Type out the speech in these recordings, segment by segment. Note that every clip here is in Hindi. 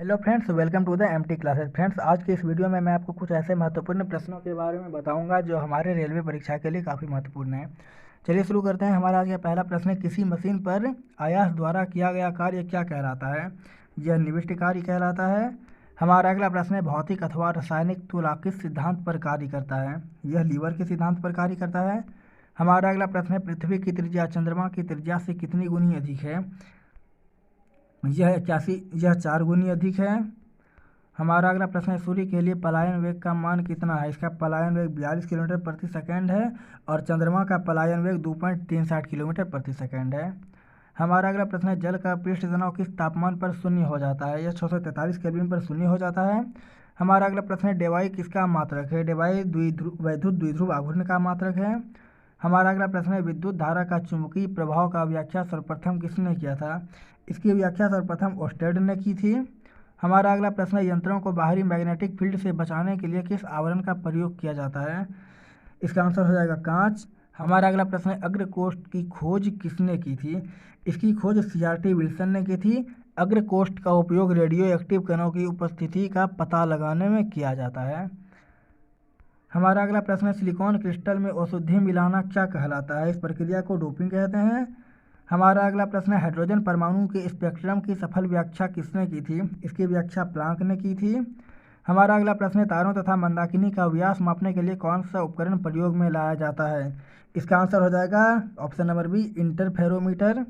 Hello friends, welcome to the MT classes. Friends, आज के इस वीडियो में मैं आपको कुछ ऐसे महत्वपूर्ण प्रश्नों के बारे में बताऊंगा जो हमारे रेलवे परीक्षा के लिए काफ़ी महत्वपूर्ण है। चलिए शुरू करते हैं। हमारा आज का पहला प्रश्न है, किसी मशीन पर आयास द्वारा किया गया कार्य क्या कहलाता है? यह निविष्ट कार्य कहलाता है। हमारा अगला प्रश्न है, भौतिक अथवा रासायनिक तुला किस सिद्धांत पर कार्य करता है? यह लीवर के सिद्धांत पर कार्य करता है। हमारा अगला प्रश्न है, पृथ्वी की त्रिज्या चंद्रमा की त्रिज्या से कितनी गुनी अधिक है? यह 4 गुनी अधिक है। हमारा अगला प्रश्न है, सूर्य के लिए पलायन वेग का मान कितना है? इसका पलायन वेग 42 किलोमीटर प्रति सेकंड है और चंद्रमा का पलायन वेग 2.67 किलोमीटर प्रति सेकंड है। हमारा अगला प्रश्न है, जल का पृष्ठ तनाव किस तापमान पर शून्य हो जाता है? यह 643 केल्विन पर शून्य हो जाता है। हमारा अगला प्रश्न है, डेवाई किसका मात्रक है? डेवाई वैद्युत द्विध्रुव आघूर्ण का मात्रक है। हमारा अगला प्रश्न है, विद्युत धारा का चुंबकीय प्रभाव का व्याख्या सर्वप्रथम किसने किया था? इसकी व्याख्या सर्वप्रथम ओस्टेड ने की थी। हमारा अगला प्रश्न है, यंत्रों को बाहरी मैग्नेटिक फील्ड से बचाने के लिए किस आवरण का प्रयोग किया जाता है? इसका आंसर हो जाएगा कांच। हमारा अगला प्रश्न है, अग्रकोष्ठ की खोज किसने की थी? इसकी खोज CRT विल्सन ने की थी। अग्रकोष्ठ का उपयोग रेडियो एक्टिव कणों की उपस्थिति का पता लगाने में किया जाता है। हमारा अगला प्रश्न है, सिलिकॉन क्रिस्टल में औषधि मिलाना क्या कहलाता है? इस प्रक्रिया को डोपिंग कहते हैं। हमारा अगला प्रश्न है, हाइड्रोजन परमाणु के स्पेक्ट्रम की सफल व्याख्या किसने की थी? इसकी व्याख्या प्लांक ने की थी। हमारा अगला प्रश्न है, तारों तथा मंदाकिनी का व्यास मापने के लिए कौन सा उपकरण प्रयोग में लाया जाता है? इसका आंसर हो जाएगा ऑप्शन नंबर बी, इंटरफेरोमीटर।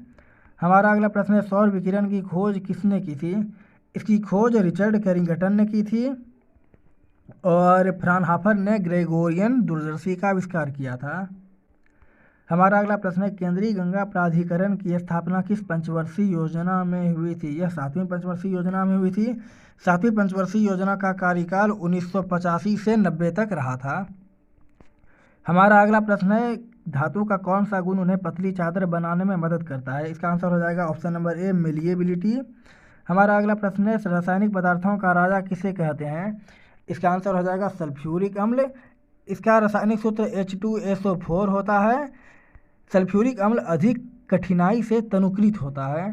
हमारा अगला प्रश्न है, सौर विकिरण की खोज किसने की थी? इसकी खोज रिचर्ड कैरिंगटन ने की थी और फ्रानहाफर ने ग्रेगोरियन दूरदर्शी का आविष्कार किया था। हमारा अगला प्रश्न है, केंद्रीय गंगा प्राधिकरण की स्थापना किस पंचवर्षीय योजना में हुई थी? यह 7वीं पंचवर्षीय योजना में हुई थी। 7वीं पंचवर्षीय योजना का कार्यकाल 1985 से 90 तक रहा था। हमारा अगला प्रश्न है, धातु का कौन सा गुण उन्हें पतली चादर बनाने में मदद करता है? इसका आंसर हो जाएगा ऑप्शन नंबर ए, मेलिएबिलिटी। हमारा अगला प्रश्न है, रासायनिक पदार्थों का राजा किसे कहते हैं? इसका आंसर हो जाएगा सल्फ्यूरिक अम्ल। इसका रासायनिक सूत्र H2SO4 होता है। सल्फ्यूरिक अम्ल अधिक कठिनाई से तनुकृत होता है।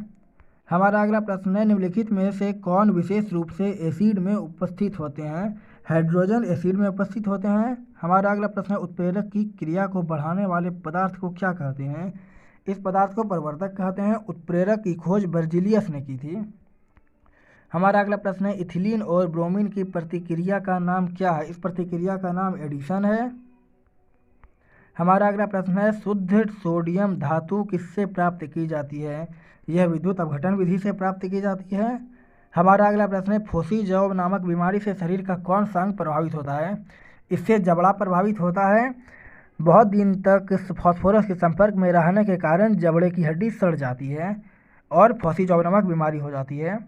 हमारा अगला प्रश्न है, निम्नलिखित में से कौन विशेष रूप से एसिड में उपस्थित होते हैं? हाइड्रोजन एसिड में उपस्थित होते हैं। हमारा अगला प्रश्न है, उत्प्रेरक की क्रिया को बढ़ाने वाले पदार्थ को क्या कहते हैं? इस पदार्थ को प्रवर्तक कहते हैं। उत्प्रेरक की खोज बर्जिलियस ने की थी। हमारा अगला प्रश्न है, इथिलीन और ब्रोमीन की प्रतिक्रिया का नाम क्या है? इस प्रतिक्रिया का नाम एडिशन है। हमारा अगला प्रश्न है, शुद्ध सोडियम धातु किससे प्राप्त की जाती है? यह विद्युत अपघटन विधि से प्राप्त की जाती है। हमारा अगला प्रश्न है, फोसी जॉब नामक बीमारी से शरीर का कौन सा अंग प्रभावित होता है? इससे जबड़ा प्रभावित होता है। बहुत दिन तक फास्फोरस के संपर्क में रहने के कारण जबड़े की हड्डी सड़ जाती है और फोसी जॉब नामक बीमारी हो जाती है।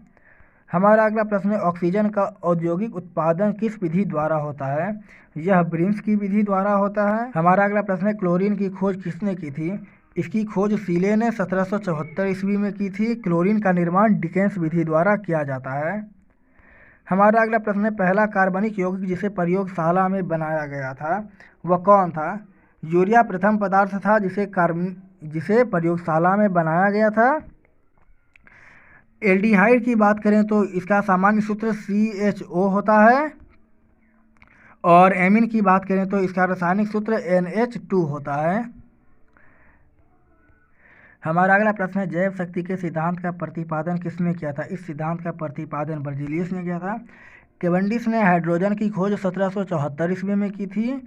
हमारा अगला प्रश्न है, ऑक्सीजन का औद्योगिक उत्पादन किस विधि द्वारा होता है? यह ब्रिम्स की विधि द्वारा होता है। हमारा अगला प्रश्न है, क्लोरीन की खोज किसने की थी? इसकी खोज सीले ने 1774 ईस्वी में की थी। क्लोरीन का निर्माण डिकेंस विधि द्वारा किया जाता है। हमारा अगला प्रश्न है, पहला कार्बनिक यौगिक जिसे प्रयोगशाला में बनाया गया था वह कौन था? यूरिया प्रथम पदार्थ था जिसे प्रयोगशाला में बनाया गया था। एल्डिहाइड की बात करें तो इसका सामान्य सूत्र CHO होता है और एमीन की बात करें तो इसका रासायनिक सूत्र NH2 होता है। हमारा अगला प्रश्न है, जैव शक्ति के सिद्धांत का प्रतिपादन किसने किया था? इस सिद्धांत का प्रतिपादन बर्जिलियस ने किया था। केवेंडिश ने हाइड्रोजन की खोज 1774 ईस्वी में की थी।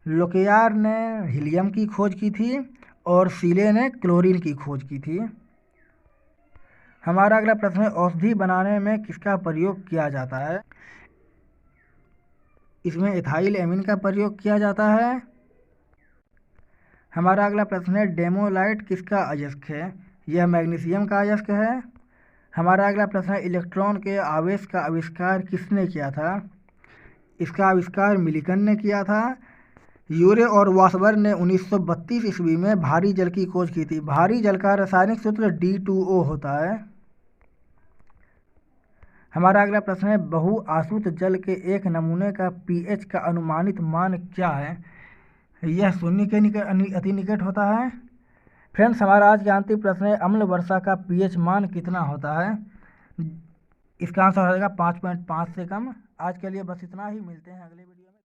लोकेयार ने हीलियम की खोज की थी और सीले ने क्लोरीन की खोज की थी। हमारा अगला प्रश्न है, औषधि बनाने में किसका प्रयोग किया जाता है? इसमें इथाइल एमीन का प्रयोग किया जाता है। हमारा अगला प्रश्न है, डेमोलाइट किसका अयस्क है? यह मैग्नीशियम का अयस्क है। हमारा अगला प्रश्न है, इलेक्ट्रॉन के आवेश का आविष्कार किसने किया था? इसका आविष्कार मिलिकन ने किया था। यूरे और वासबर ने 1932 ईस्वी में भारी जल की खोज की थी। भारी जल का रासायनिक सूत्र D2O होता है। हमारा अगला प्रश्न है, बहुआसुत जल के एक नमूने का pH का अनुमानित मान क्या है? यह 0 के अति निकट होता है। फ्रेंड्स, हमारा आज का अंतिम प्रश्न है, अम्ल वर्षा का pH मान कितना होता है? इसका आंसर हो जाएगा 5.5 से कम। आज के लिए बस इतना ही, मिलते हैं अगले वीडियो में।